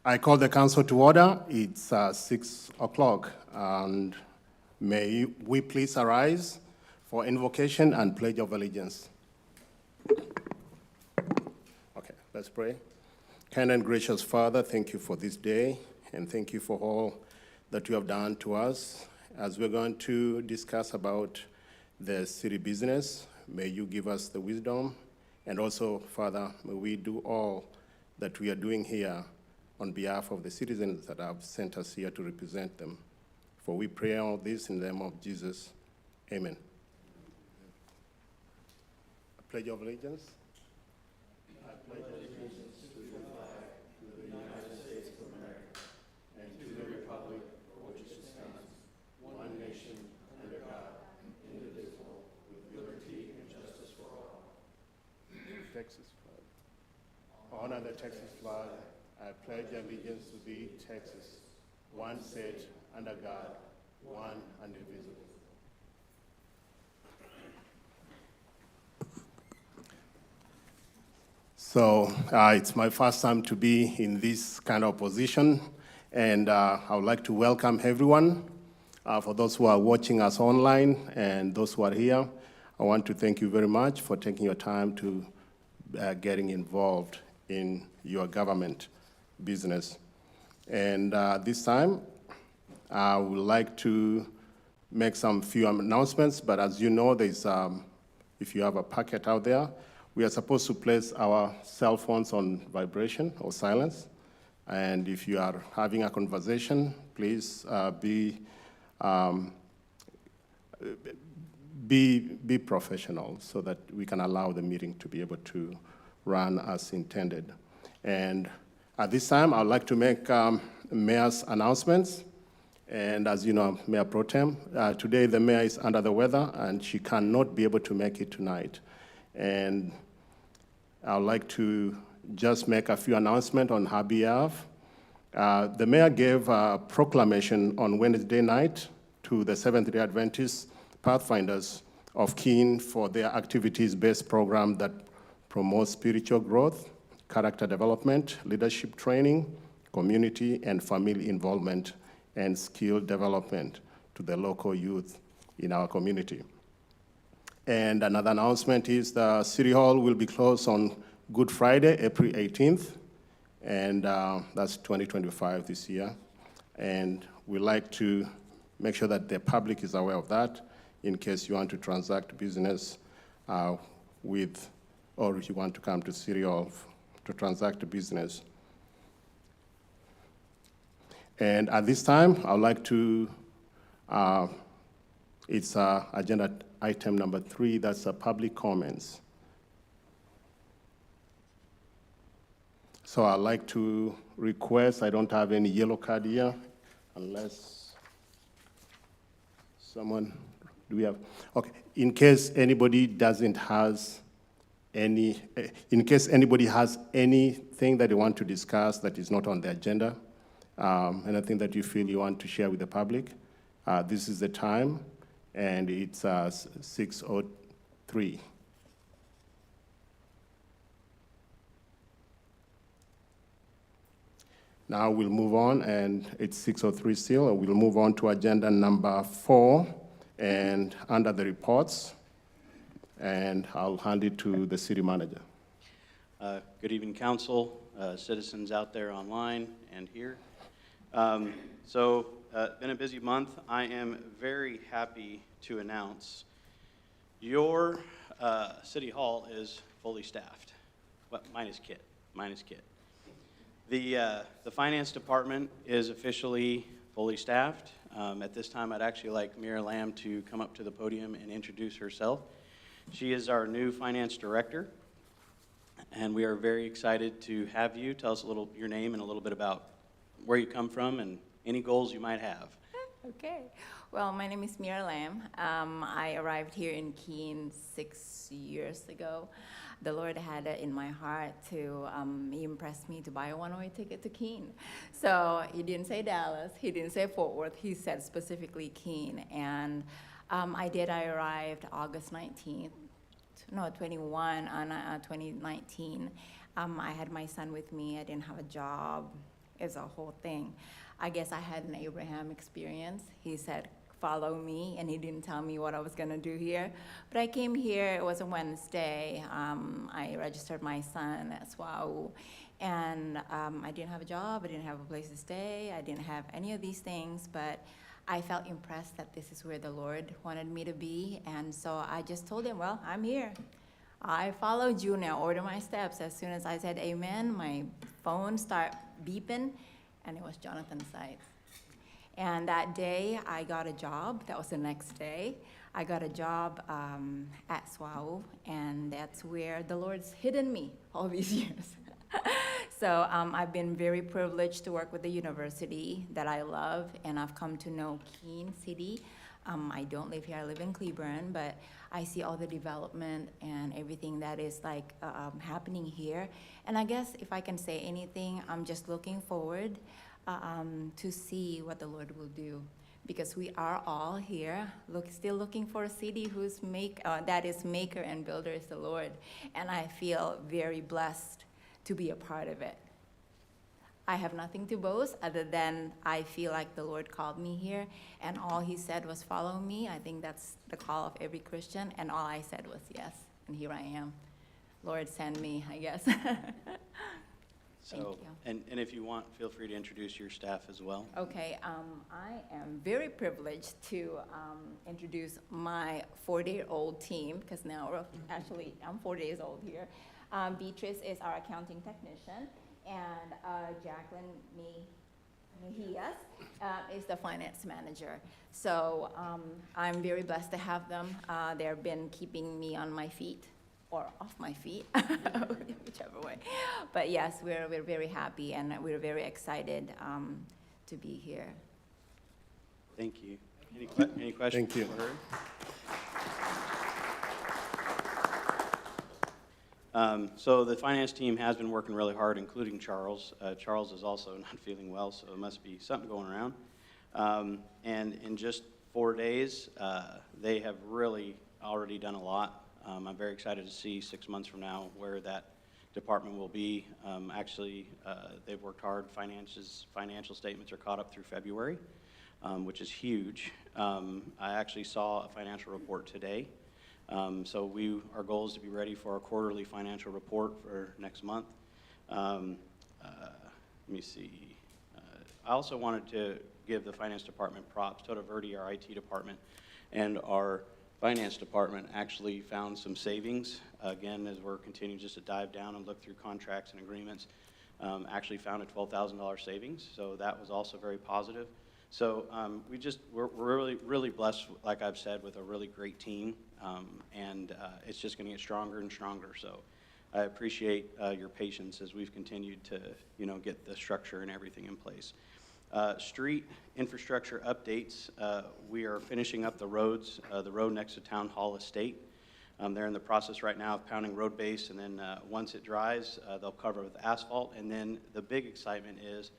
I call the council to order. It's 6 o'clock, and may we please arise for invocation and pledge of allegiance. Okay, let's pray. Kind and gracious Father, thank you for this day, and thank you for all that you have done to us. As we're going to discuss about the city business, may you give us the wisdom, and also, Father, may we do all that we are doing here on behalf of the citizens that have sent us here to represent them. For we pray all this in the name of Jesus. Amen. A pledge of allegiance. I pledge allegiance to the flag of the United States of America and to the republic for which it stands, one nation, under God, indivisible, with liberty and justice for all. Texas flag. Honor the Texas flag. I pledge allegiance to thee, Texas, one state, under God, one and indivisible. So it's my first time to be in this kind of position, and I would like to welcome everyone. For those who are watching us online and those who are here, I want to thank you very much for taking your time to getting involved in your government business. And this time, I would like to make some few announcements, but as you know, there's, if you have a packet out there, we are supposed to place our cell phones on vibration or silence. And if you are having a conversation, please be professional so that we can allow the meeting to be able to run as intended. And at this time, I'd like to make mayor's announcements. And as you know, Mayor Pro Tem, today the mayor is under the weather and she cannot be able to make it tonight. And I'd like to just make a few announcements on her behalf. The mayor gave a proclamation on Wednesday night to the Seventh-day Adventist Pathfinders of Keene for their activities-based program that promotes spiritual growth, character development, leadership training, community and family involvement, and skill development to the local youth in our community. And another announcement is the City Hall will be closed on Good Friday, April 18th, and that's 2025 this year. And we like to make sure that the public is aware of that in case you want to transact business with, or if you want to come to City Hall to transact business. And at this time, I would like to, it's agenda item number 3, that's public comments. So I'd like to request, I don't have any yellow card here, unless someone, do we have? Okay, in case anybody doesn't has any, in case anybody has anything that they want to discuss that is not on the agenda, anything that you feel you want to share with the public, this is the time, and it's 6:03. Now we'll move on, and it's 6:03 still, and we'll move on to agenda number 4, and under the reports, and I'll hand it to the city manager. Good evening, council, citizens out there online and here. Been a busy month. I am very happy to announce your city hall is fully staffed. Well, minus Kit. The finance department is officially fully staffed. At this time, I'd actually like Mira Lamb to come up to the podium and introduce herself. She is our new finance director, and we are very excited to have you. Tell us a little your name and a little bit about where you come from and any goals you might have. Okay. Well, my name is Mira Lamb. I arrived here in Keene 6 years ago. The Lord had it in my heart to impress me to buy a one-way ticket to Keene. So he didn't say Dallas, he didn't say Fort Worth, he said specifically Keene. And I arrived August 19th, no, 21 on 2019. I had my son with me, I didn't have a job. It's a whole thing. I guess I had an Abraham experience. He said, follow me, and he didn't tell me what I was gonna do here. But I came here, it was a Wednesday. I registered my son at SWAU, and I didn't have a job, I didn't have a place to stay, I didn't have any of these things, but I felt impressed that this is where the Lord wanted me to be, and so I just told him, well, I'm here. I followed you now, order my steps. As soon as I said amen, my phone started beeping, and it was Jonathan Sides. And that day, I got a job. That was the next day. I got a job at SWAU, and that's where the Lord's hidden me all these years. So I've been very privileged to work with the university that I love, and I've come to know Keene City. I don't live here, I live in Cleburne, but I see all the development and everything that is like happening here. And I guess if I can say anything, I'm just looking forward to see what the Lord will do, because we are all here still looking for a city whose that is maker and builder is the Lord, and I feel very blessed to be a part of it. I have nothing to boast other than I feel like the Lord called me here, and all he said was follow me. I think that's the call of every Christian, and all I said was yes, and here I am. Lord, send me, I guess. Thank you. And if you want, feel free to introduce your staff as well. Okay, I am very privileged to introduce my 40-year-old team, because now I'm 40 years old here. Beatrice is our accounting technician, and Jacqueline Mejias is the finance manager. So I'm very blessed to have them. They've been keeping me on my feet, or off my feet, whichever way. But yes, we're very happy, and we're very excited to be here. Thank you. Any questions Thank you. for her? So the finance team has been working really hard, including Charles. Charles is also not feeling well, so it must be something going around. And in just 4 days, they have really already done a lot. I'm very excited to see 6 months from now where that department will be. They've worked hard. Financial statements are caught up through February, which is huge. I actually saw a financial report today. So our goal is to be ready for our quarterly financial report for next month. Let me see. I also wanted to give the finance department props. Toto Verde, our IT department, and our finance department actually found some savings. Again, as we're continuing just to dive down and look through contracts and agreements, actually found a $12,000 savings. So that was also very positive. So we're really, really blessed, like I've said, with a really great team, and it's just going to get stronger and stronger. So I appreciate your patience as we've continued to, get the structure and everything in place. Street infrastructure updates. We are finishing up the roads, the road next to Town Hall Estate. They're in the process right now of pounding road base, and then once it dries, they'll cover it with asphalt. And then the big excitement is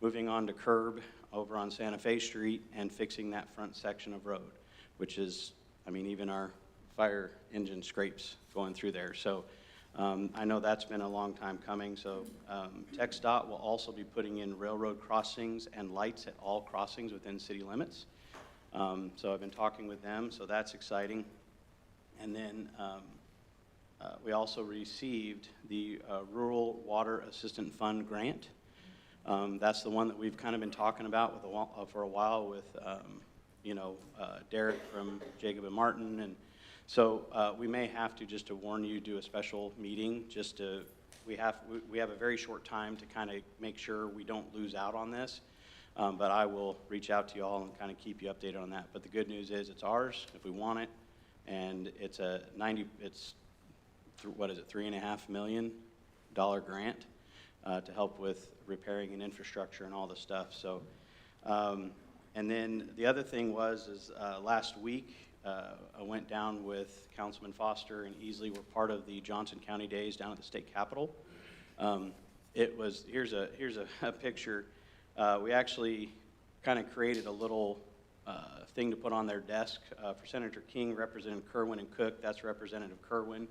moving on to curb over on Santa Fe Street and fixing that front section of road, which is, even our fire engine scrapes going through there. So I know that's been a long time coming. So TxDOT will also be putting in railroad crossings and lights at all crossings within city limits. So I've been talking with them, so that's exciting. And then we also received the Rural Water Assistance Fund grant. That's the one that we've kind of been talking about for a while with, Derek from Jacob and Martin. And so we may have to, just to warn you, do a special meeting we have a very short time to kind of make sure we don't lose out on this. But I will reach out to you all and kind of keep you updated on that. But the good news is it's ours if we want it. And it's $3.5 million grant to help with repairing and infrastructure and all the stuff. So, and then the other thing is last week I went down with Councilman Foster and Easley. We're part of the Johnson County Days down at the state capitol. Here's a picture. We actually kind of created a little thing to put on their desk for Senator King, Representative Kerwin, and Cook. That's Representative Kerwin,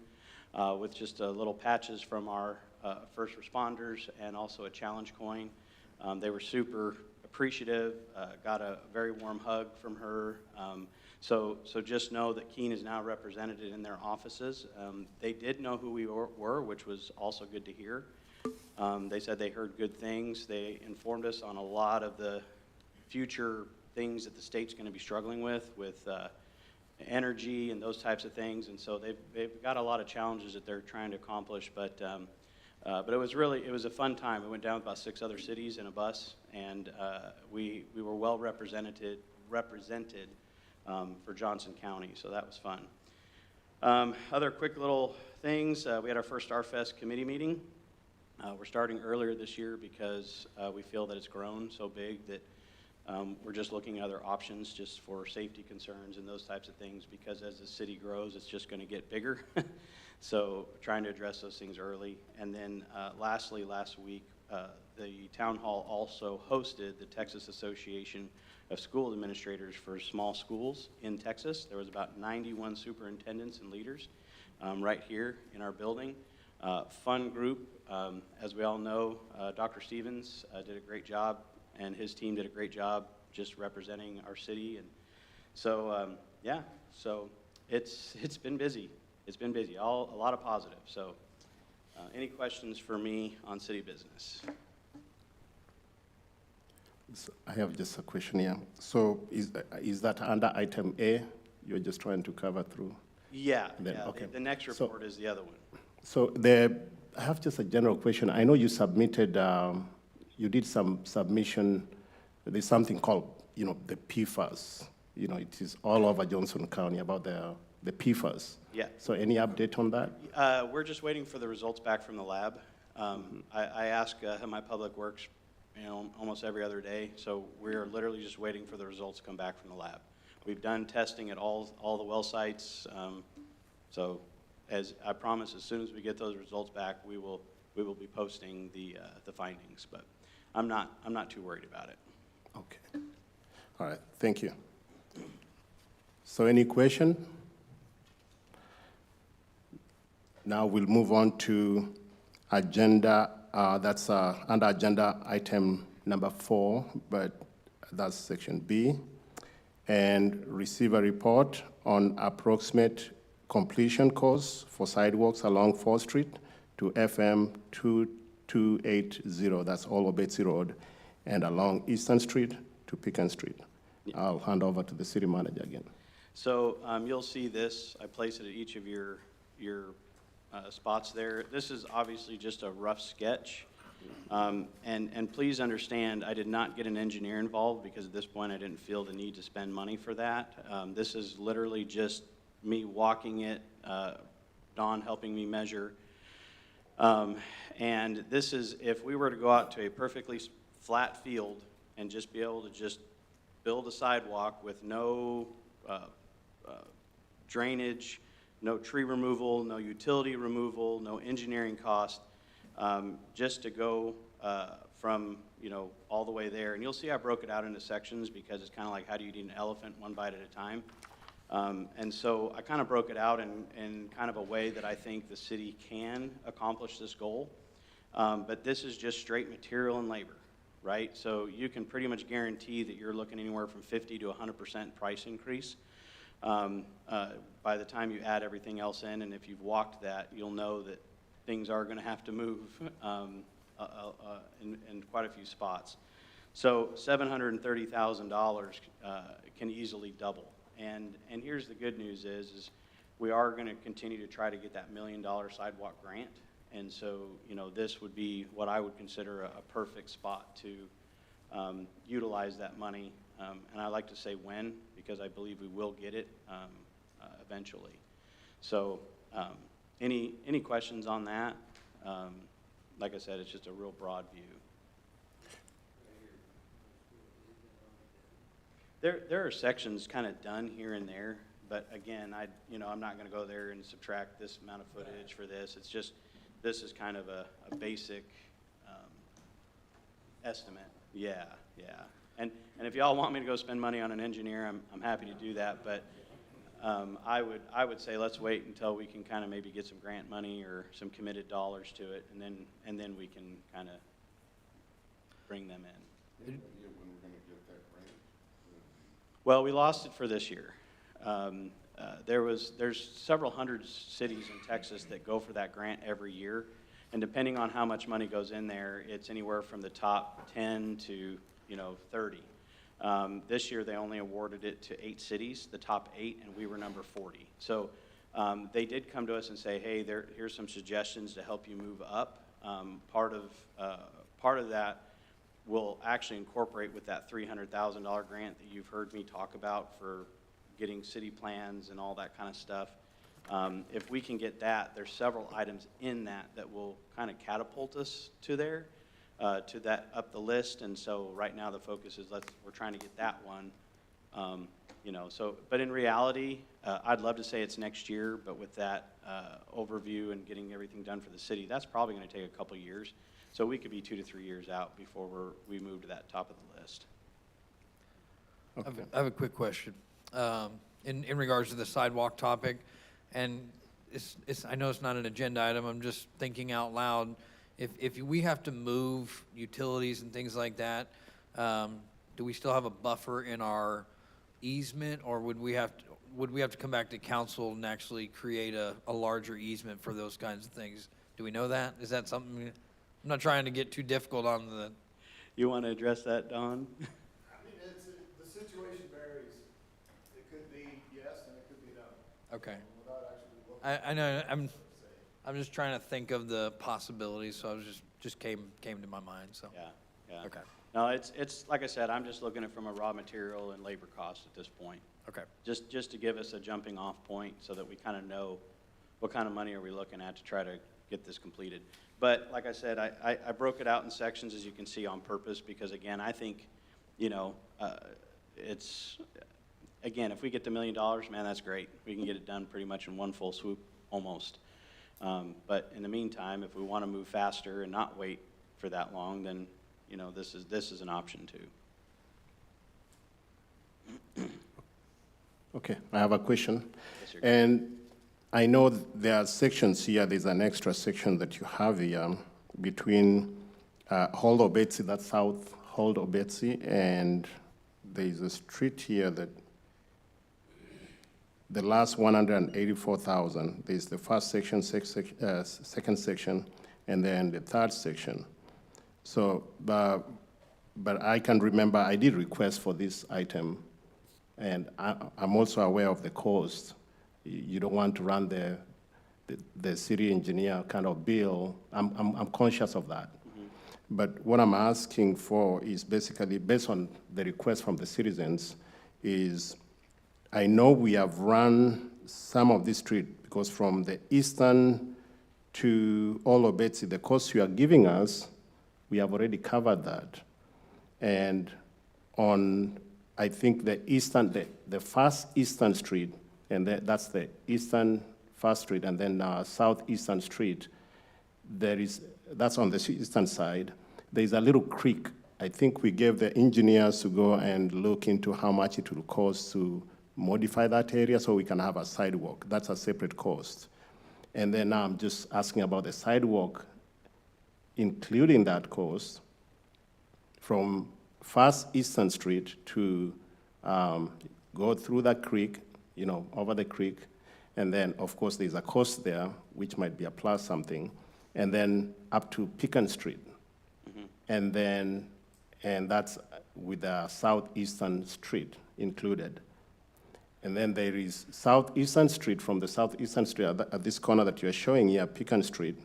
with just little patches from our first responders and also a challenge coin. They were super appreciative, got a very warm hug from her. So just know that Keene is now represented in their offices. They did know who we were, which was also good to hear. They said they heard good things. They informed us on a lot of the future things that the state's going to be struggling with energy and those types of things. And so they've got a lot of challenges that they're trying to accomplish. But it was a fun time. We went down with about 6 other cities in a bus, and we were well represented for Johnson County, so that was fun. Other quick little things, we had our first StarFest committee meeting. We're starting earlier this year because we feel that it's grown so big that we're just looking at other options just for safety concerns and those types of things, because as the city grows, it's just going to get bigger. So trying to address those things early. And then lastly, last week, the town hall also hosted the Texas Association of School Administrators for Small Schools in Texas. There was about 91 superintendents and leaders right here in our building. Fun group. As we all know, Dr. Stevens did a great job, and his team did a great job just representing our city. And so, yeah, so it's been busy. It's been busy, a lot of positive. So any questions for me on city business? So I have just a question here. So is that under item A you're just trying to cover through? Yeah, Then, yeah. okay. The next report is the other one. So I have just a general question. I know you submitted, you did some submission. There's something called, the PFAS. It is all over Johnson County about the PFAS. Yeah. So any update on that? We're just waiting for the results back from the lab. I ask my public works, almost every other day. So we're literally just waiting for the results to come back from the lab. We've done testing at all the well sites. So as I promise, as soon as we get those results back, we will be posting the findings. But I'm not too worried about it. Okay. All right. Thank you. So any question? Now we'll move on to agenda. That's under agenda item number 4, but that's section B. And receive a report on approximate completion costs for sidewalks along 4th Street to FM 2280, that's all of Betsy Road, and along Eastern Street to Pecan Street. Yeah. I'll hand over to the city manager again. So you'll see this. I place it at each of your spots there. This is obviously just a rough sketch. And please understand, I did not get an engineer involved because at this point I didn't feel the need to spend money for that. This is literally just me walking it, Dawn helping me measure. And this is, if we were to go out to a perfectly flat field and just be able to just build a sidewalk with no drainage, no tree removal, no utility removal, no engineering cost, just to go from, all the way there. And you'll see I broke it out into sections because it's kind of like how do you eat an elephant one bite at a time. And so I kind of broke it out in kind of a way that I think the city can accomplish this goal. But this is just straight material and labor, right? So you can pretty much guarantee that you're looking anywhere from 50 to 100% price increase by the time you add everything else in. And if you've walked that, you'll know that things are going to have to move in quite a few spots. So $730,000 can easily double. And here's the good news is we are going to continue to try to get that $1 million sidewalk grant. And so, this would be what I would consider a perfect spot to utilize that money. And I like to say when, because I believe we will get it eventually. So any questions on that? Like I said, it's just a real broad view. There are sections kind of done here and there, but again, I'm not going to go there and subtract this amount of footage for this. It's just, this is kind of a basic estimate. Yeah. And if y'all want me to go spend money on an engineer, I'm happy to do that, but I would say let's wait until we can kind of maybe get some grant money or some committed dollars to it, and then we can kind of bring them in. Well, we lost it for this year. There's several hundred cities in Texas that go for that grant every year, and depending on how much money goes in there, it's anywhere from the top 10 to 30. This year they only awarded it to 8 cities, the top 8, and we were number 40. So they did come to us and say, hey, here's some suggestions to help you move up. Part of that will actually incorporate with that $300,000 grant that you've heard me talk about for getting city plans and all that kind of stuff. If we can get that, there's several items in that will kind of catapult us to there, to that up the list. And so right now the focus is we're trying to get that one. But in reality, I'd love to say it's next year, but with that overview and getting everything done for the city, that's probably going to take a couple years. So we could be 2 to 3 years out before we move to that top of the list. Okay. I have a quick question in regards to the sidewalk topic, and I know it's not an agenda item. I'm just thinking out loud. If we have to move utilities and things like that, do we still have a buffer in our easement, or would we have to come back to council and actually create a larger easement for those kinds of things? Do we know that? Is that something? I'm not trying to get too difficult on the. You want to address that, Don? I mean, the situation varies. It could be yes and it could be no. Okay. Without actually looking. I know. I'm just trying to think of the possibilities, so I was just came to my mind. So. Yeah. Okay. No, it's like I said, I'm just looking at it from a raw material and labor cost at this point. Okay. Just to give us a jumping off point so that we kind of know what kind of money are we looking at to try to get this completed. But like I said, I broke it out in sections, as you can see, on purpose, because again, I think, it's, again, if we get the $1 million, man, that's great. We can get it done pretty much in one full swoop, almost. But in the meantime, if we want to move faster and not wait for that long, then, this is an option too. Okay, I have a question. Yes, sir. And I know there are sections here, there's an extra section that you have here between Hold Obetsi, that's South Hold Obetsi, and there's a street here that the last 184,000, there's the first section, second section, and then the third section. So, but I can remember I did request for this item, and I'm also aware of the cost. You don't want to run the city engineer kind of bill. I'm conscious of that. Mm-hmm. But what I'm asking for is basically based on the request from the citizens is, I know we have run some of this street because from the eastern to Olobetsi, the cost you are giving us, we have already covered that. And on, I think the first eastern street, and that's the eastern first street, and then southeastern street, that's on the eastern side. There's a little creek. I think we gave the engineers to go and look into how much it will cost to modify that area so we can have a sidewalk. That's a separate cost. And then now I'm just asking about the sidewalk, including that cost from First Eastern Street to go through that creek, over the creek, and then, of course, there's a cost there, which might be a plus something, and then up to Pecan Street. Mm-hmm. And that's with the Southeastern Street included. And then there is Southeastern Street, from the Southeastern Street at this corner that you're showing here, Pecan Street,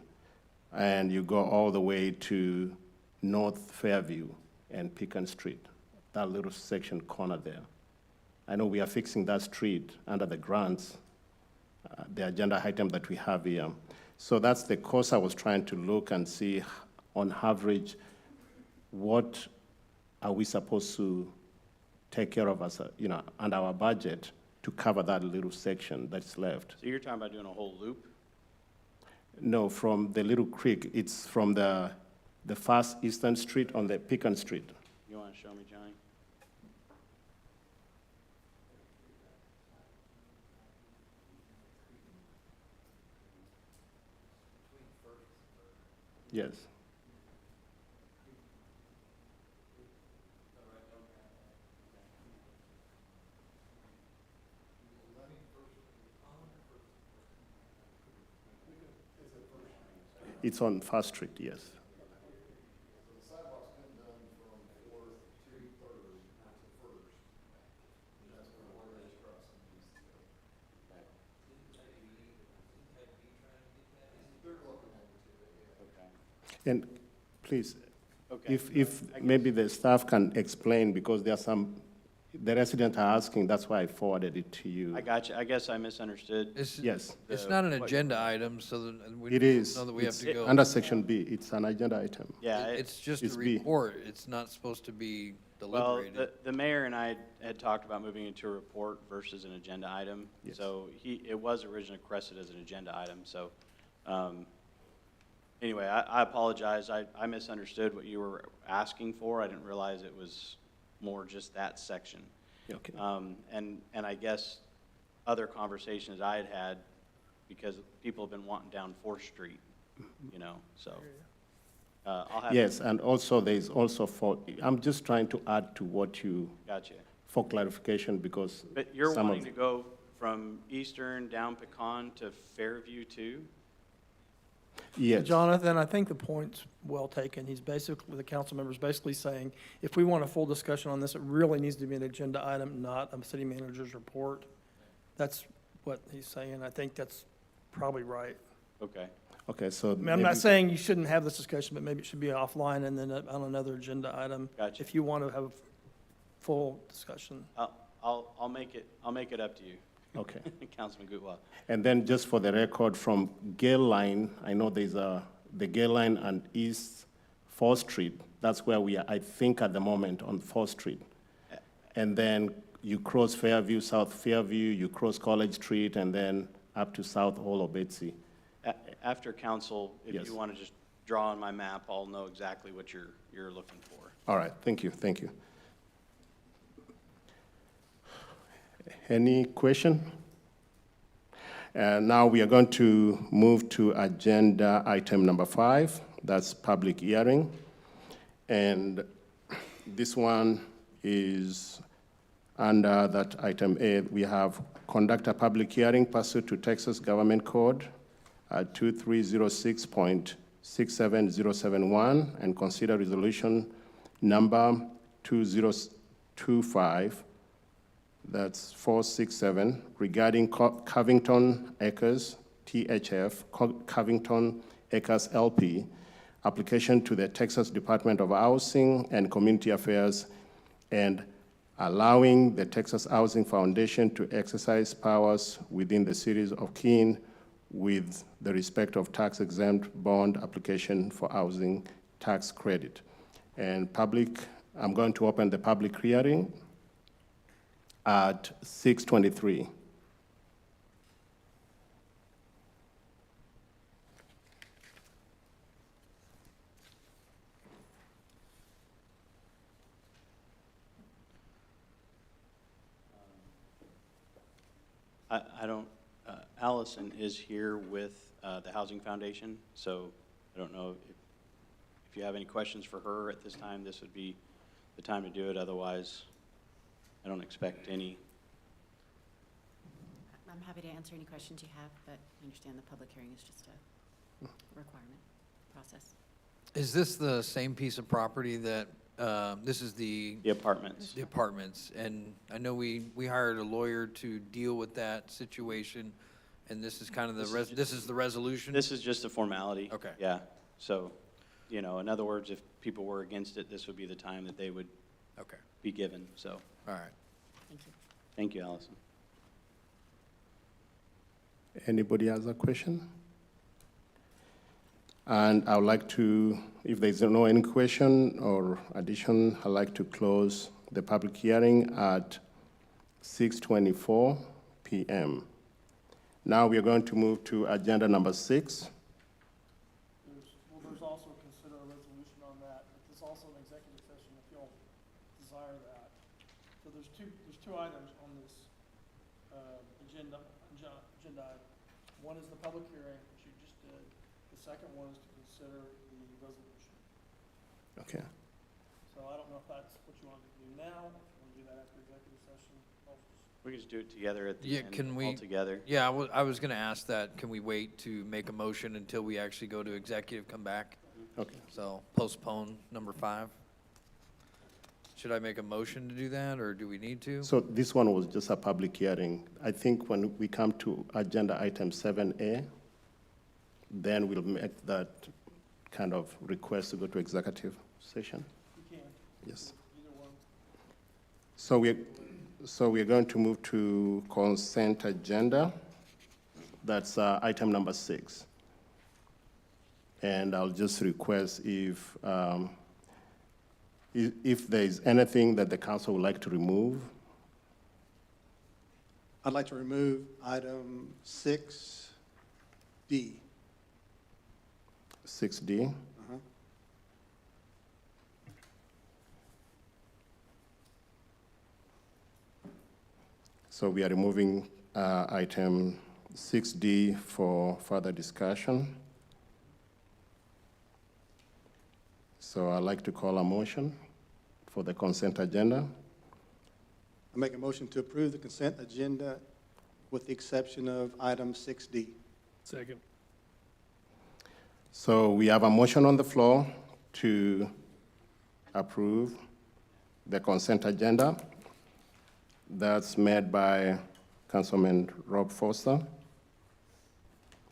and you go all the way to North Fairview and Pecan Street, that little section corner there. I know we are fixing that street under the grants, the agenda item that we have here. So that's the cost I was trying to look and see on average, what are we supposed to take care of as under our budget to cover that little section that's left. So you're talking about doing a whole loop? No, from the little creek, it's from the first Eastern Street on the Pecan Street. You want to show me, Johnny? Yes. It's on First Street, yes. So the sidewalk's been done from Fourth to Third, not to First. And that's where the water is crossing needs to go. They're looking into it, yeah. Okay. And please, Okay. if maybe the staff can explain, because there are some, the residents are asking, that's why I forwarded it to you. I got you. I guess I misunderstood. Yes, It's The- not an what- agenda item, so that we it is. know that we have It's to go. under Section B, it's an agenda item. Yeah. It's just it's a B. report. It's not supposed to be Well, deliberated. the mayor and I had talked about moving it to a report versus an agenda item. Yes. So it was originally requested as an agenda item, so, anyway, I apologize. I misunderstood what you were asking for. I didn't realize it was more just that section. Okay. And I guess other conversations I had had, because people have been wanting down Fourth Street, you know, so. I'll have. Yes, and also there is also I'm just trying to add to what you, Gotcha. for clarification, because But you're some of- wanting to go from Eastern down Pecan to Fairview too? Yes. Jonathan, I think the point's well taken. He's basically, the council member's basically saying, if we want a full discussion on this, it really needs to be an agenda item, not a city manager's report. That's what he's saying. I think that's probably right. Okay. Okay, so. I mean, I'm not maybe- saying you shouldn't have this discussion, but maybe it should be offline and then on another agenda item. Gotcha. If you want to have a full discussion. I'll make it up to you, Okay. Councilman Gutwald. And then just for the record, from Gale Line, I know there's the Gale Line and East 4th Street. That's where we are, I think, at the moment, on 4th Street. And then you cross Fairview, South Fairview, you cross College Street, and then up to South Hall of Betsy. After council, if Yes. you want to just draw on my map, I'll know exactly what you're looking for. All right, thank you, thank you. Any question? Now we are going to move to agenda item number 5, that's public hearing. And this one is under that item A, we have conduct a public hearing pursuant to Texas Government Code 2306.67071 and consider resolution number 2025, that's 467, regarding Covington Acres, THF, Covington Acres LP, application to the Texas Department of Housing and Community Affairs, and allowing the Texas Housing Foundation to exercise powers within the cities of Keene with the respect of tax-exempt bond application for housing tax credit. And I'm going to open the public hearing at 6:23. I don't, Allison is here with the Housing Foundation, so I don't know if you have any questions for her at this time, this would be the time to do it. Otherwise, I don't expect any. I'm happy to answer any questions you have, but I understand the public hearing is just a requirement process. Is this the same piece of property that, this is the Apartments. apartments? And I know we hired a lawyer to deal with that situation, and this is kind of this is the resolution? This is just a formality. Okay. Yeah, so, in other words, if people were against it, this would be the time that they would Okay, be given, so, all right. Thank you. thank you, Allison. Anybody has a question? And I would like to, if there's no any question or addition, I'd like to close the public hearing at 6:24 p.m. Now we are going to move to agenda number 6. There's also consider a resolution on that, but there's also an executive session if y'all desire that. So there's two items on this agenda item. One is the public hearing, which you just did. The second one is to consider the resolution. Okay. So I don't know if that's what you want to do now, or if you want to do that after executive session. I'll just We can just do it together at the Yeah, end, can we- all together. Yeah, I was going to ask that. Can we wait to make a motion until we actually go to executive, come back? Okay. So postpone number 5. Should I make a motion to do that, or do we need to? So this one was just a public hearing. I think when we come to agenda item 7A, then we'll make that kind of request to go to executive session. You can, Yes. either one. So we're going to move to consent agenda. That's item number 6. And I'll just request if there is anything that the council would like to remove. I'd like to remove item 6D. 6D. Uh-huh. So we are removing item 6D for further discussion. So I'd like to call a motion for the consent agenda. I make a motion to approve the consent agenda with the exception of item 6D. Second. So we have a motion on the floor to approve the consent agenda. That's made by Councilman Rob Foster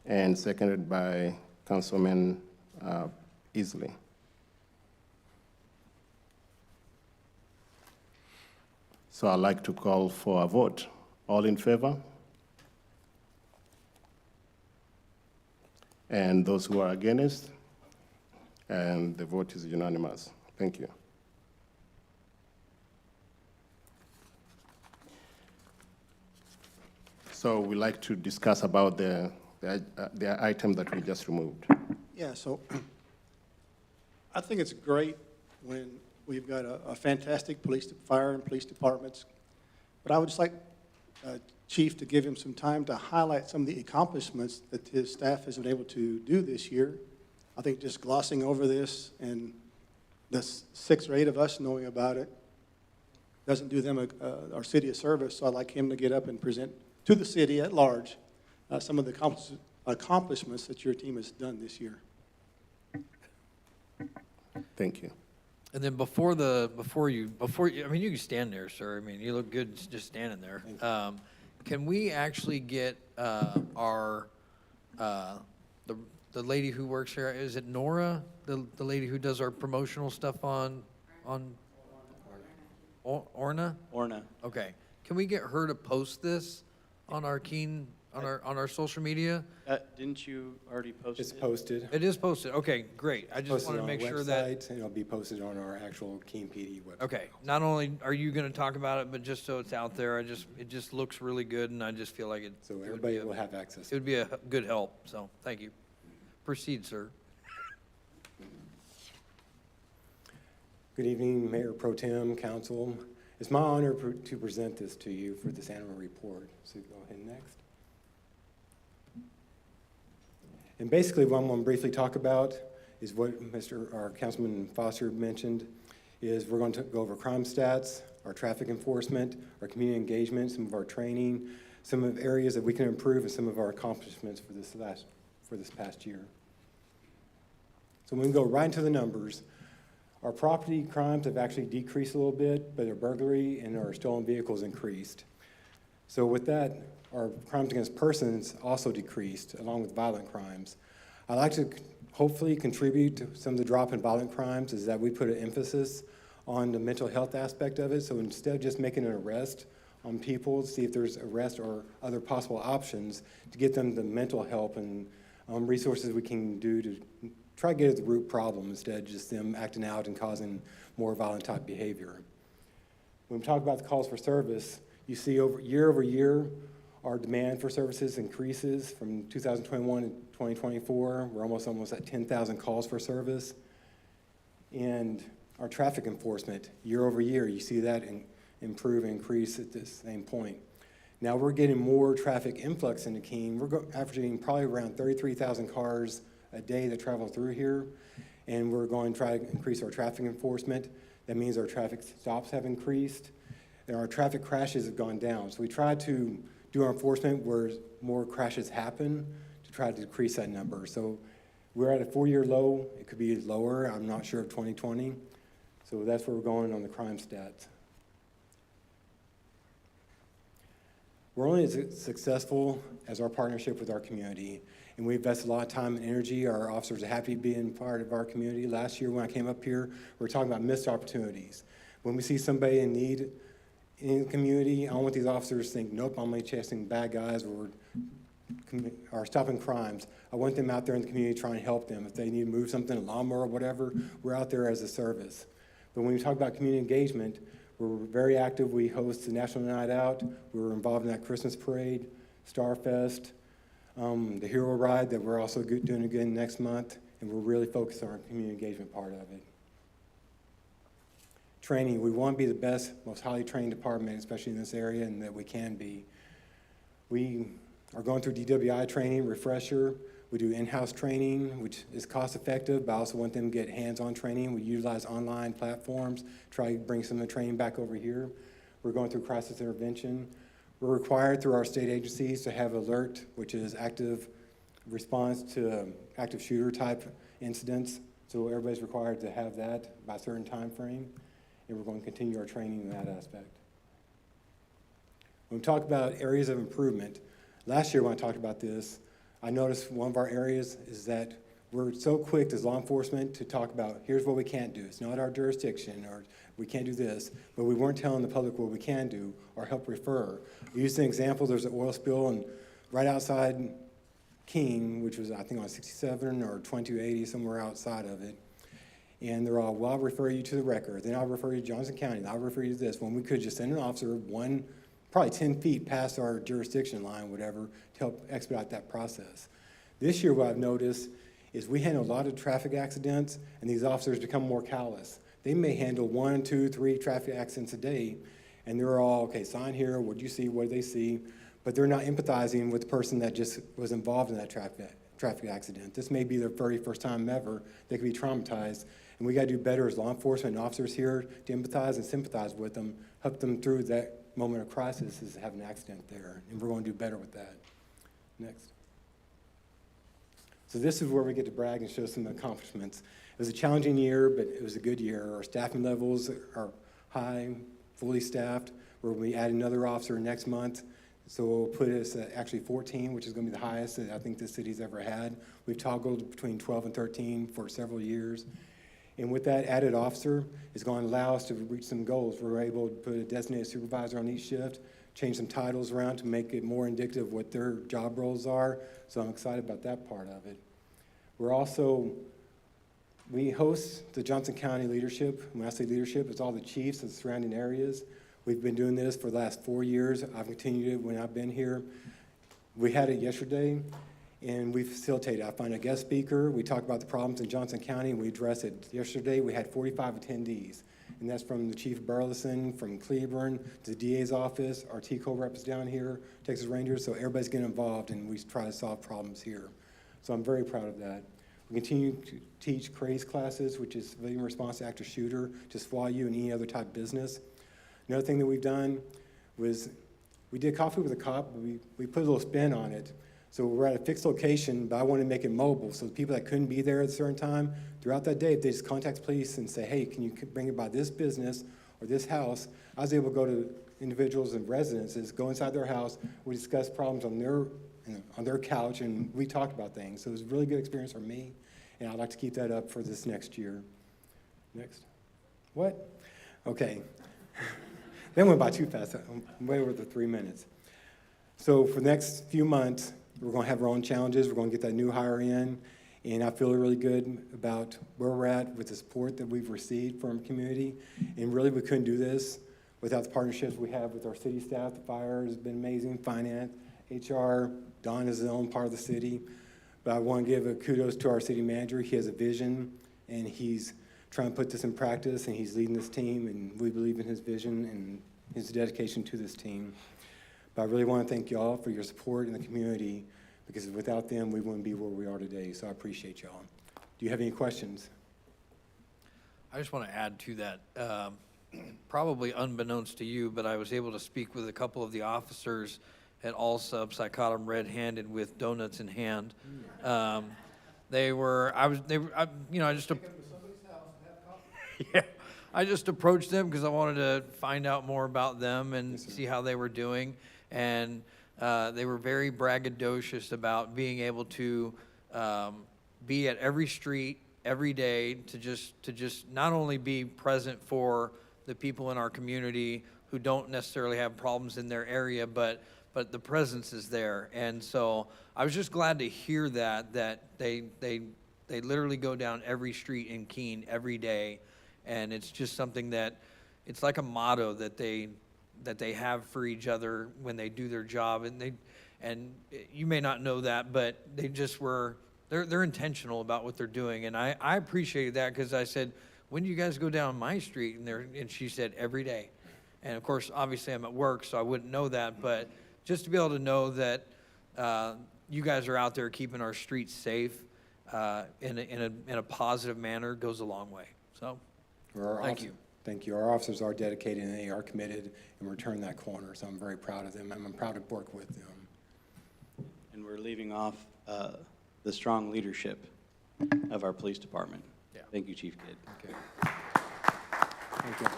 and seconded by Councilman Easley. So I'd like to call for a vote. All in favor? And those who are against? And the vote is unanimous. Thank you. So we'd like to discuss about the item that we just removed. Yeah, so I think it's great when we've got a fantastic fire and police departments. But I would just like Chief to give him some time to highlight some of the accomplishments that his staff has been able to do this year. I think just glossing over this and the 6 or 8 of us knowing about it doesn't do them our city a service. So I'd like him to get up and present to the city at large some of the accomplishments that your team has done this year. Thank you. And then before you, I mean, you can stand there, sir. I mean, you look good just standing there. Can we actually get the lady who works here? Is it Nora, the lady who does our promotional stuff on Orna? Orna. Okay. Can we get her to post this on our Keene on our social media? Didn't you already post it? It's posted. It is posted. Okay, great. I just Posted want to on make our sure that. website, and it'll be posted on our actual Keene PD website. Okay, not only are you going to talk about it, but just so it's out there, it just looks really good, and I just feel like So it would everybody be a- will have access. It would be a good help, so thank you. Proceed, sir. Good evening, Mayor Pro Tem, Council. It's my honor to present this to you for this annual report. So go ahead next. And basically what I'm going to briefly talk about is what our Councilman Foster mentioned, is we're going to go over crime stats, our traffic enforcement, our community engagement, some of our training, some of the areas that we can improve, and some of our accomplishments for this past year. So we can go right into the numbers. Our property crimes have actually decreased a little bit, but our burglary and our stolen vehicles increased. So with that, our crimes against persons also decreased, along with violent crimes. I'd like to hopefully contribute to some of the drop in violent crimes is that we put an emphasis on the mental health aspect of it. So instead of just making an arrest on people, see if there's arrest or other possible options to get them the mental help and resources we can do to try to get at the root problem instead of just them acting out and causing more violent type behavior. When we talk about the calls for service, you see over year, our demand for services increases from 2021 to 2024. We're almost at 10,000 calls for service. And our traffic enforcement, year over year, you see that improve and increase at the same point. Now we're getting more traffic influx into Keene. We're averaging probably around 33,000 cars a day that travel through here. And we're going to try to increase our traffic enforcement. That means our traffic stops have increased. and our traffic crashes have gone down. So we try to do our enforcement where more crashes happen to try to decrease that number. So we're at a 4-year low. It could be lower. I'm not sure of 2020. So that's where we're going on the crime stats. We're only as successful as our partnership with our community, and we invest a lot of time and energy. Our officers are happy being part of our community. Last year when I came up here, we were talking about missed opportunities. When we see somebody in need in the community, I don't want these officers to think, nope, I'm only chasing bad guys or stopping crimes. I want them out there in the community trying to help them. If they need to move something, a lawnmower or whatever, we're out there as a service. But when we talk about community engagement, we're very active. We host the National Night Out. We were involved in that Christmas parade, Starfest, the Hero Ride that we're also doing again next month, and we're really focused on our community engagement part of it. Training, we want to be the best, most highly trained department, especially in this area, and that we can be. We are going through DWI training, refresher. We do in-house training, which is cost-effective, but I also want them to get hands-on training. We utilize online platforms, try to bring some of the training back over here. We're going through crisis intervention. We're required through our state agencies to have alert, which is active response to active shooter type incidents. So everybody's required to have that by a certain time frame, and we're going to continue our training in that aspect. When we talk about areas of improvement, last year when I talked about this, I noticed one of our areas is that we're so quick as law enforcement to talk about, here's what we can't do. It's not our jurisdiction, or we can't do this, but we weren't telling the public what we can do or help refer. We used an example, there's an oil spill right outside Keene, which was, I think, on 67 or 2280, somewhere outside of it. And they're all, well, I'll refer you to the record, then I'll refer you to Johnson County, then I'll refer you to this. When we could just send an officer probably 10 feet past our jurisdiction line, whatever, to help expedite that process. This year, what I've noticed is we handle a lot of traffic accidents, and these officers become more callous. They may handle 1, 2, 3 traffic accidents a day, and they're all, okay, sign here, what'd you see, what did they see? But they're not empathizing with the person that just was involved in that traffic accident. This may be their very first time ever. They could be traumatized, and we gotta do better as law enforcement and officers here to empathize and sympathize with them, help them through that moment of crisis is have an accident there, and we're going to do better with that. Next. So this is where we get to brag and show some accomplishments. It was a challenging year, but it was a good year. Our staffing levels are high, fully staffed. We're going to add another officer next month, so we'll put us at actually 14, which is going to be the highest that I think this city's ever had. We've toggled between 12 and 13 for several years. And with that added officer, it's going to allow us to reach some goals. We're able to put a designated supervisor on each shift, change some titles around to make it more indicative of what their job roles are. So I'm excited about that part of it. We host the Johnson County leadership. When I say leadership, it's all the chiefs of the surrounding areas. We've been doing this for the last 4 years. I've continued it when I've been here. We had it yesterday, and we facilitated. I find a guest speaker. We talk about the problems in Johnson County, and we address it. Yesterday, we had 45 attendees, and that's from the Chief Burleson, from Cleburne, to the DA's office, our TCO reps down here, Texas Rangers, so everybody's getting involved, and we try to solve problems here. So I'm very proud of that. We continue to teach CRAZE classes, which is civilian response to active shooter, to SWAU and any other type of business. Another thing that we've done was we did Coffee with a Cop, but we put a little spin on it. So we're at a fixed location, but I wanted to make it mobile. So the people that couldn't be there at a certain time, throughout that day, if they just contact police and say, hey, can you bring it by this business or this house, I was able to go to individuals and residences, go inside their house, we discussed problems on their couch, and we talked about things. So it was a really good experience for me, and I'd like to keep that up for this next year. Next. What? Okay. That went by too fast. I'm way over the 3 minutes. So for the next few months, we're going to have our own challenges. We're going to get that new hire in, and I feel really good about where we're at with the support that we've received from the community. And really, we couldn't do this without the partnerships we have with our city staff. The fire has been amazing, finance, HR, Don is his own part of the city. But I want to give a kudos to our city manager. He has a vision, and he's trying to put this in practice, and he's leading this team, and we believe in his vision and his dedication to this team. But I really want to thank y'all for your support in the community, because without them, we wouldn't be where we are today. So I appreciate y'all. Do you have any questions? I just want to add to that. probably unbeknownst to you, but I was able to speak with a couple of the officers at all subs. I caught them red-handed with donuts in hand. They were, you know, yeah, I just approached them because I wanted to find out more about them and see how they were doing. And they were very braggadocious about being able to be at every street every day to just not only be present for the people in our community who don't necessarily have problems in their area, but the presence is there. And so I was just glad to hear that they literally go down every street in Keene every day. And it's just something that, it's like a motto that they have for each other when they do their job. And you may not know that, but they just they're intentional about what they're doing. And I appreciated that, because I said, when do you guys go down my street? And she said, every day. And of course, obviously I'm at work, so I wouldn't know that, but just to be able to know that you guys are out there keeping our streets safe in a positive manner goes a long way. So, thank you. Thank you. Our officers are dedicated and they are committed, and we're turning that corner, so I'm very proud of them, and I'm proud to work with them. And we're leaving off the strong leadership of our police department. Yeah. Thank you, Chief Kidd. Okay. Thank you.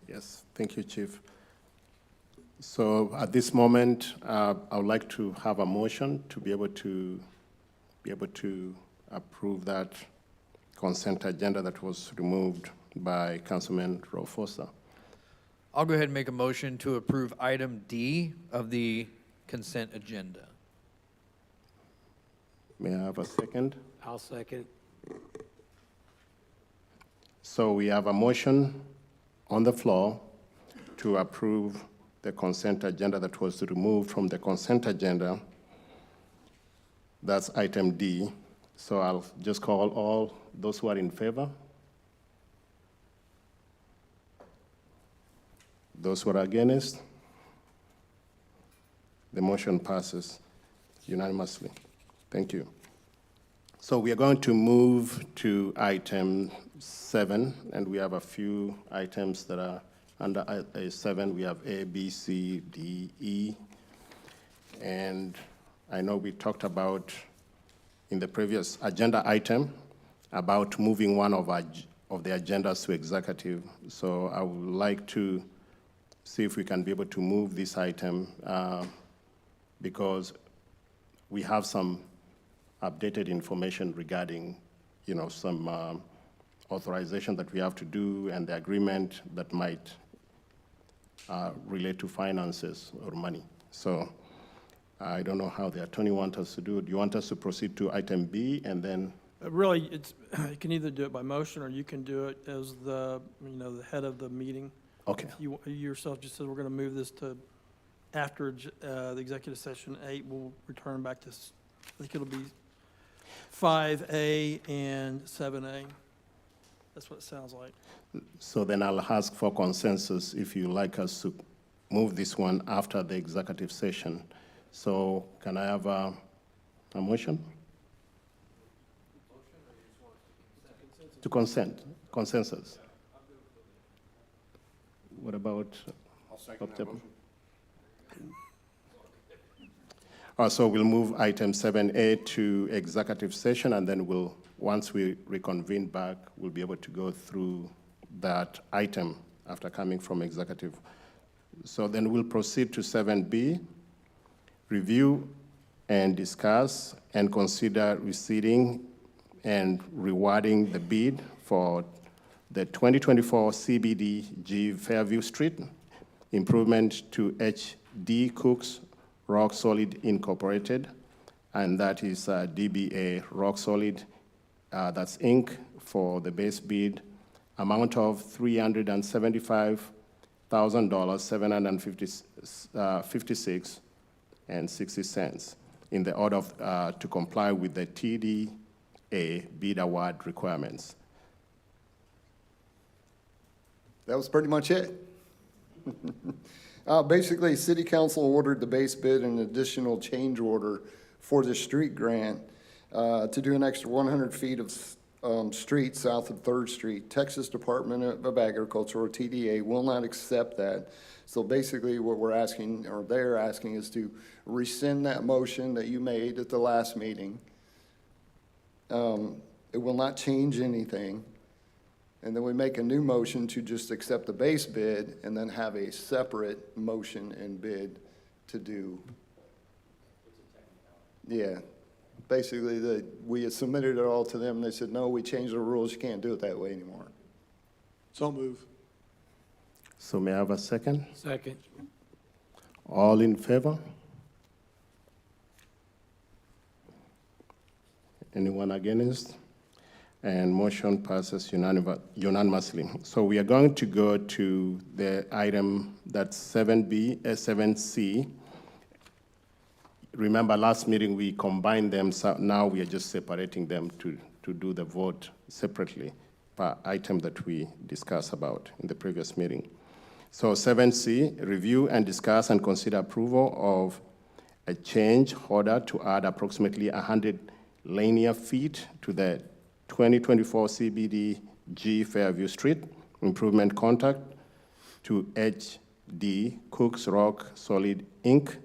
Yes, thank you, Chief. So at this moment, I would like to have a motion to be able to approve that consent agenda that was removed by Councilman Foster. I'll go ahead and make a motion to approve item D of the consent agenda. May I have a second? I'll second. So we have a motion on the floor to approve the consent agenda that was removed from the consent agenda. That's item D. So I'll just call all those who are in favor. Those who are against. The motion passes unanimously. Thank you. So we are going to move to item 7, and we have a few items that are under A7. We have A, B, C, D, E. And I know we talked about in the previous agenda item about moving one of the agendas to executive. So I would like to see if we can be able to move this item because we have some updated information regarding, some authorization that we have to do and the agreement that might relate to finances or money. So I don't know how the attorney wants us to do it. Do you want us to proceed to item B and then? Really, you can either do it by motion, or you can do it as the head of the meeting. Okay. You yourself just said we're going to move this to after the executive session 8. We'll return back to, I think it'll be 5A and 7A. That's what it sounds like. So then I'll ask for consensus if you like us to move this one after the executive session. So can I have a motion? To consensus. What about? I'll second that motion. So we'll move item 7A to executive session, and then once we reconvene back, we'll be able to go through that item after coming from executive. So then we'll proceed to 7B, review and discuss and consider receiving and rewarding the bid for the 2024 CBDG Fairview Street improvement to H.D. Cooks Rock Solid Incorporated, and that is DBA Rock Solid, that's Inc., for the base bid amount of $375,000, $756.60 in the order of, to comply with the TDA bid award requirements. That was pretty much it. Basically, City Council ordered the base bid and additional change order for the street grant to do an extra 100 feet of street south of Third Street. Texas Department of Agriculture, or TDA, will not accept that. So basically what we're asking, or they're asking, is to rescind that motion that you made at the last meeting. It will not change anything. And then we make a new motion to just accept the base bid and then have a separate motion and bid to do. Yeah. Basically, we had submitted it all to them, and they said, no, we changed the rules, you can't do it that way anymore. So move. So may I have a second? Second. All in favor? Anyone against? And motion passes unanimously. So we are going to go to the item that's 7C. Remember, last meeting we combined them, so now we are just separating them to do the vote separately per item that we discussed about in the previous meeting. So 7C, review and discuss and consider approval of a change order to add approximately 100 linear feet to the 2024 CBDG Fairview Street improvement contract to HD Cooks Rock Solid Inc.,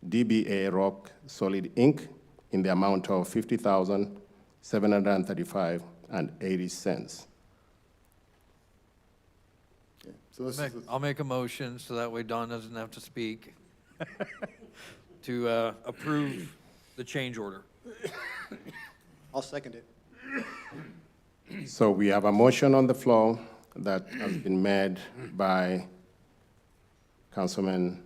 DBA Rock Solid Inc., in the amount of $50,735.80. Okay, so this is, I'll make a motion so that way Don doesn't have to speak to approve the change order. I'll second it. So we have a motion on the floor that has been made by Councilman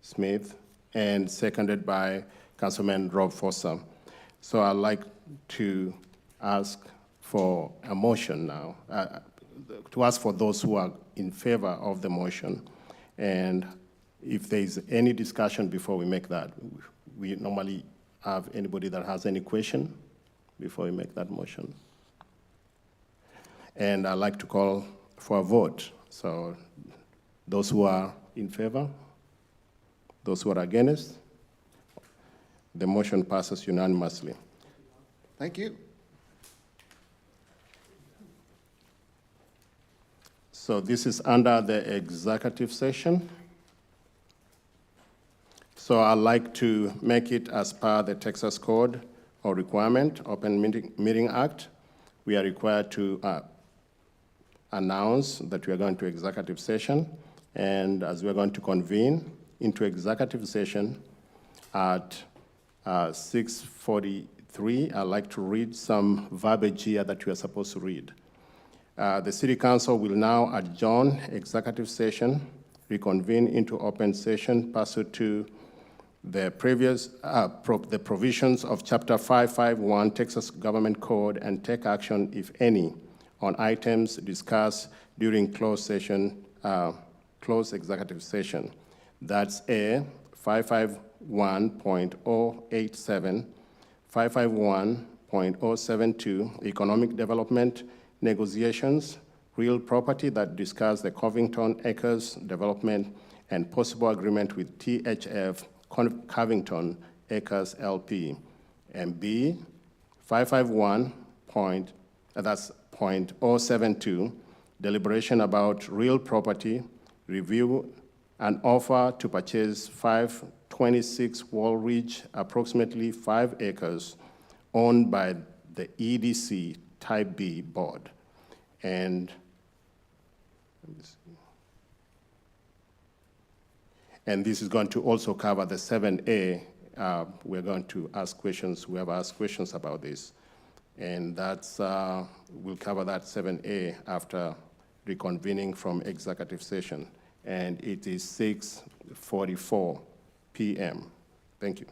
Smith and seconded by Councilman Rob Foster. So I'd like to ask for a motion now, to ask for those who are in favor of the motion. And if there is any discussion before we make that, we normally have anybody that has any question before we make that motion. And I'd like to call for a vote. So those who are in favor, those who are against, the motion passes unanimously. thank you. So this is under the executive session. So I'd like to make it as per the Texas Code or requirement, Open Meeting Act. We are required to announce that we are going to executive session, and as we are going to convene into executive session at 6:43, I'd like to read some verbiage here that we are supposed to read. The City Council will now adjourn executive session, reconvene into open session pursuant to the the provisions of Chapter 551 Texas Government Code, and take action, if any, on items discussed during closed executive session. That's A, 551.087, 551.072, economic development negotiations, real property that discuss the Covington Acres development and possible agreement with THF Covington Acres LP. And B, 551.072, deliberation about real property, review an offer to purchase 526 Wall Ridge, approximately 5 acres, owned by the EDC Type B board. And this is going to also cover the 7A. We're going to ask questions. We have asked questions about this. And that's, we'll cover that 7A after reconvening from executive session. And it is 6:44 p.m. Thank you.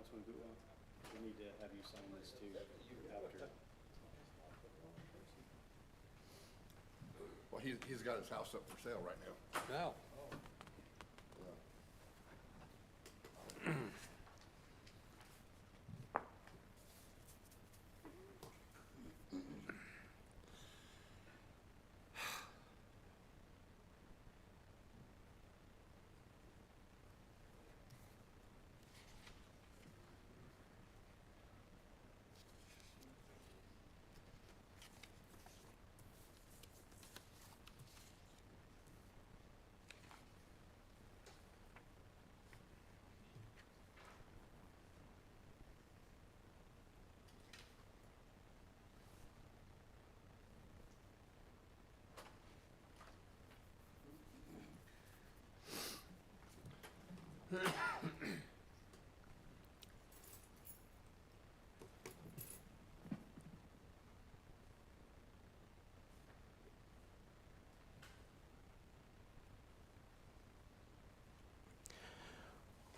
Councilman Butwell, we need to have you sign this too after. Well, he's got his house up for sale right now. Now,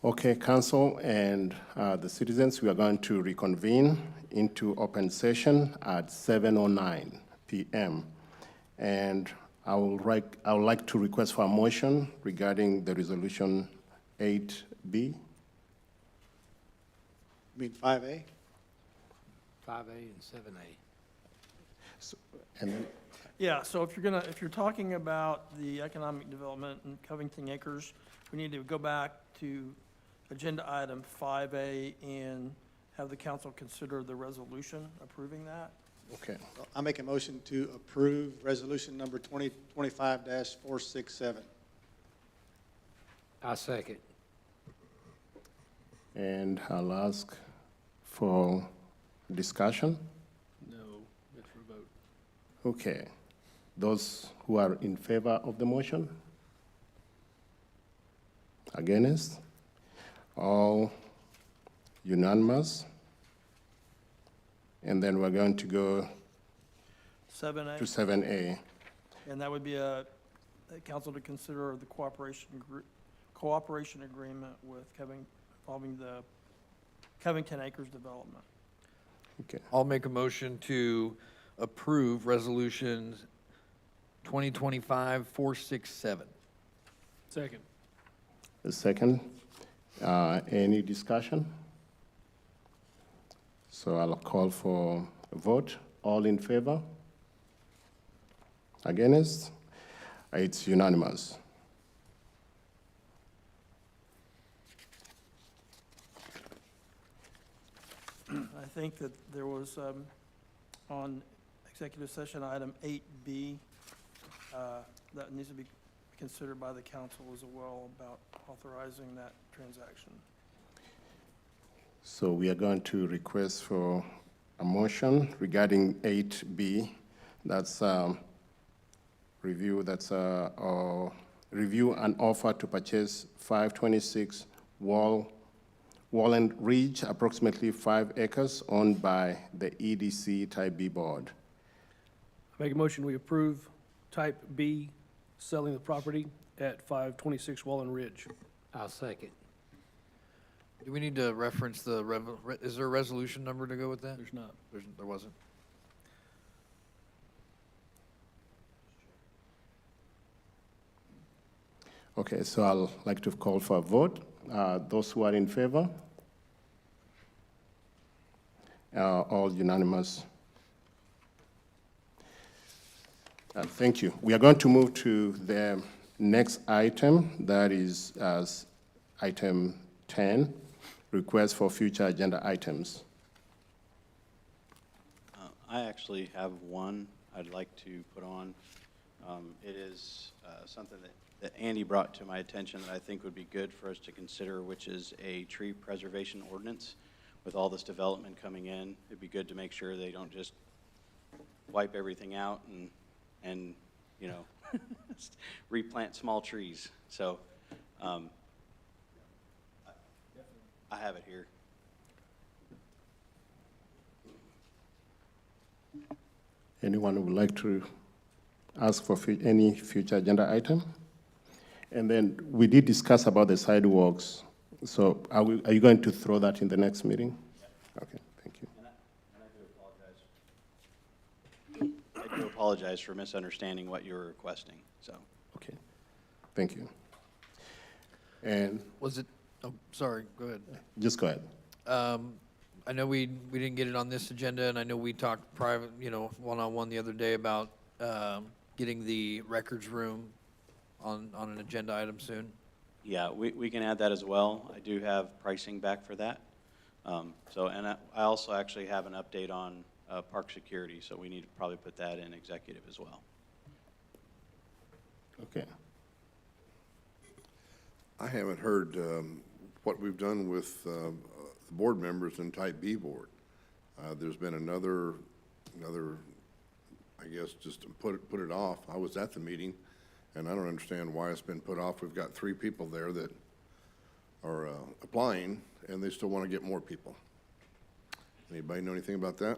Okay, council and the citizens, we are going to reconvene into open session at 7:09 p.m. And I would like to request for a motion regarding the resolution 8B. You mean 5A? 5A and 7A. And then, Yeah, so if you're talking about the economic development in Covington Acres, we need to go back to agenda item 5A and have the council consider the resolution approving that. okay, I make a motion to approve resolution number 2025-467. I second. and I'll ask for discussion. No, that's for vote. Okay, those who are in favor of the motion? Against? All unanimous? And then we're going to go 7A. to 7A. And that would be a council to consider the cooperation agreement with involving the Covington Acres development. Okay, I'll make a motion to approve resolution 2025-467. Second. a second. Any discussion? So I'll call for a vote. All in favor? Against? It's unanimous. I think that there was, on executive session item 8B, that needs to be considered by the council as well about authorizing that transaction. So we are going to request for a motion regarding 8B. That's review and offer to purchase 526 Walland Ridge, approximately 5 acres, owned by the EDC Type B board. Make a motion, we approve type B, selling the property at 526 Wallen Ridge. I'll second. Do we need to reference is there a resolution number to go with that? There's not. There wasn't? Okay, so I'll like to call for a vote. Those who are in favor? All unanimous. Thank you. We are going to move to the next item, that is item 10, request for future agenda items. I actually have one I'd like to put on. It is something that Andy brought to my attention that I think would be good for us to consider, which is a tree preservation ordinance. With all this development coming in, it'd be good to make sure they don't just wipe everything out and you know, replant small trees. So I have it here. Anyone who would like to ask for any future agenda item? And then we did discuss about the sidewalks So are you going to throw that in the next meeting? Okay, thank you. And I do apologize for misunderstanding what you were requesting, so. Okay, thank you. And Was it, oh, sorry, go ahead. just go ahead. I know we didn't get it on this agenda, and I know we talked private, one-on-one the other day about getting the records room on an agenda item soon. Yeah, we can add that as well. I do have pricing back for that. So, and I also actually have an update on park security, so we need to probably put that in executive as well. Okay. I haven't heard what we've done with the board members in type B board. There's been another, I guess, just to put it off. I was at the meeting, and I don't understand why it's been put off. We've got 3 people there that are applying, and they still want to get more people. Anybody know anything about that?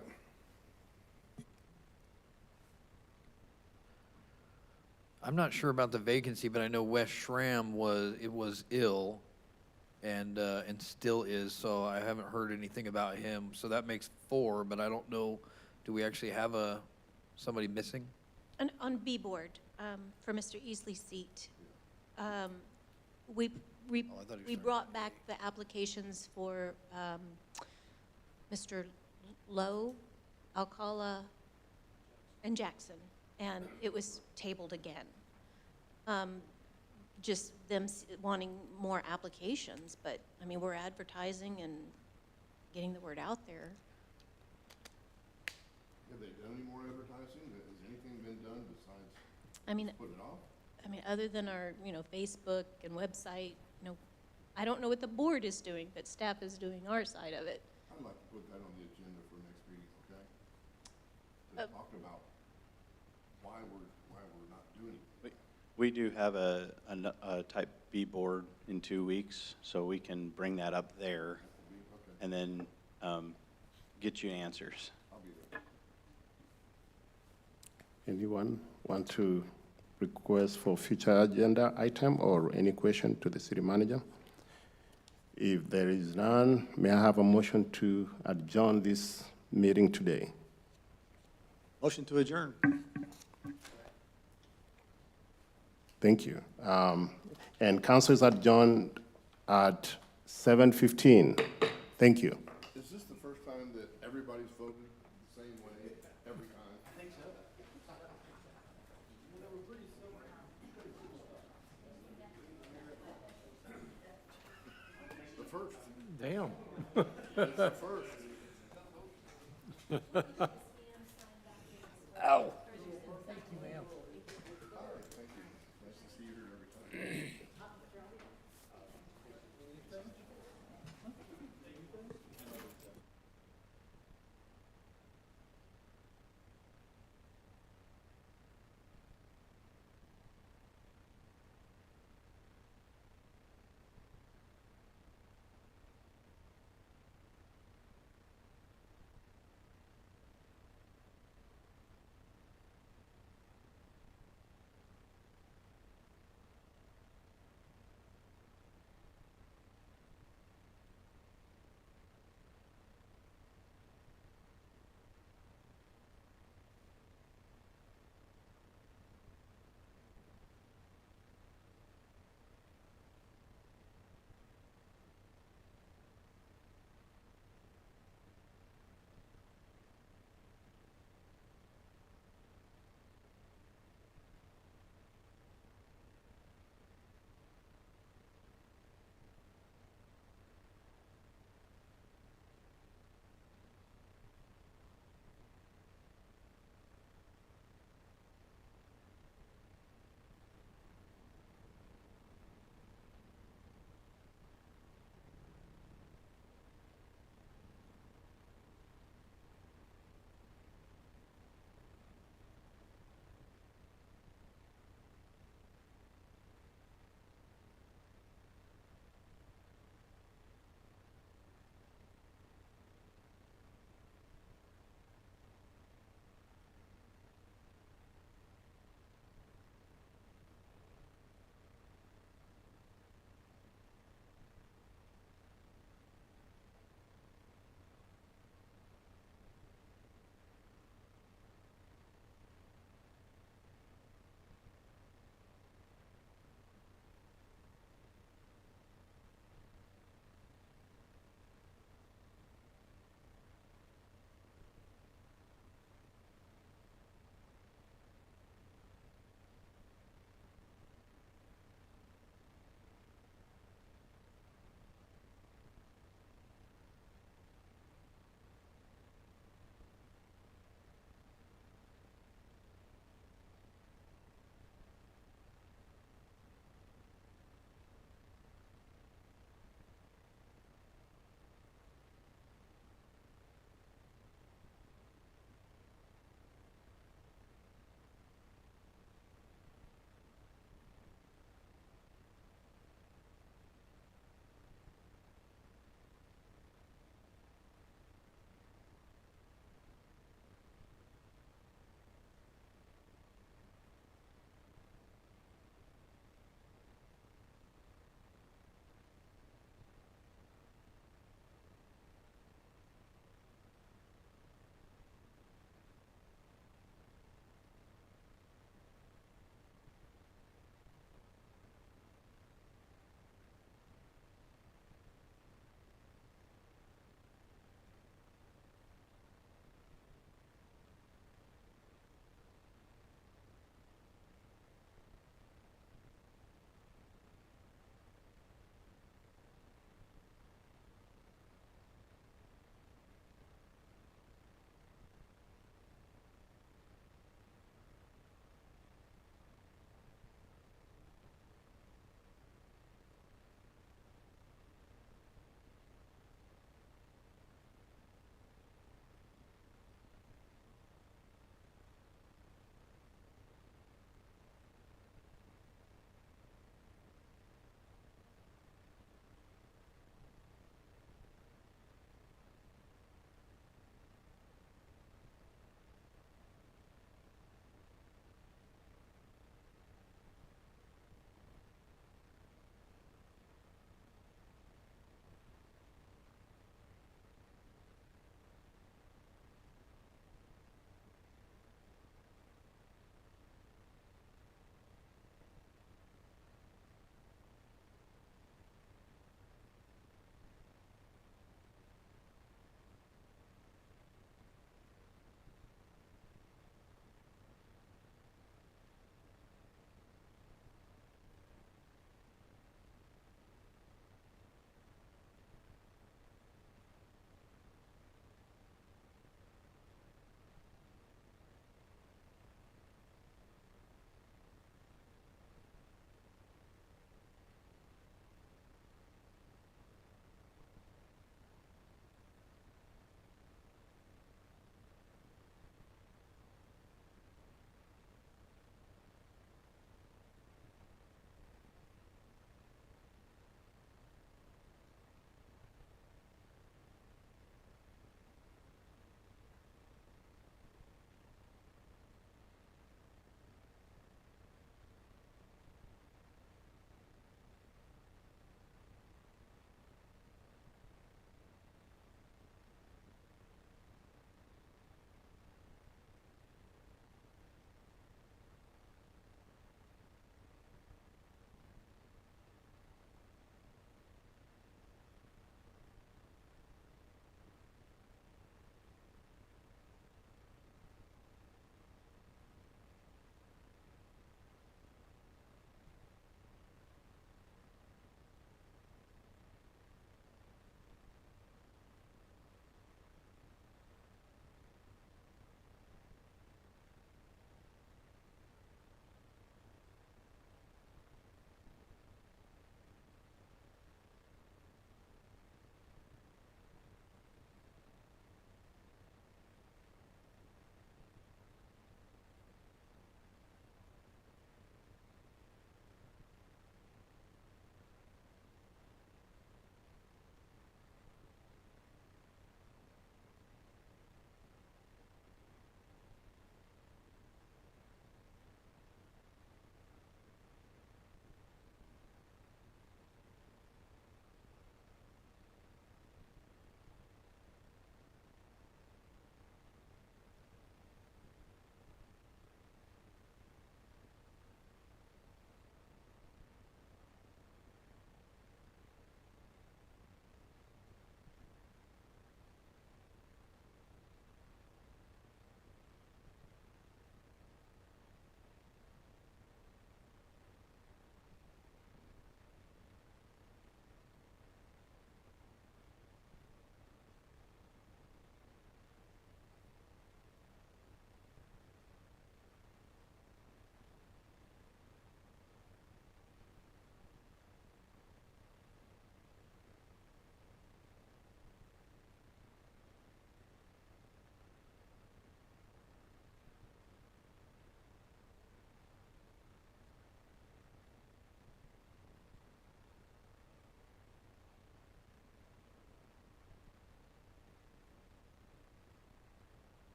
I'm not sure about the vacancy, but I know Wes Schramm was ill and still is, so I haven't heard anything about him. So that makes 4, but I don't know, do we actually have somebody missing? And on B board, for Mr. Easley's seat, we brought back the applications for Mr. Lowe, Alcala, and Jackson, and it was tabled again. Just them wanting more applications, but, I mean, we're advertising and getting the word out there. Have they done any more advertising? Has anything been done besides I mean, put it off? other than our, Facebook and website, I don't know what the board is doing, but staff is doing our side of it. I'd like to put that on the agenda for next meeting, okay? To talk about why we're not doing it. We do have a type B board in 2 weeks, so we can bring that up there and then get you answers. I'll be there. Anyone want to request for future agenda item or any question to the city manager? If there is none, may I have a motion to adjourn this meeting today? Motion to adjourn. Thank you. And council is adjourned at 7:15. Thank you. Is this the first time that everybody's voted the same way every time? I think so. The first. Damn. It's the first.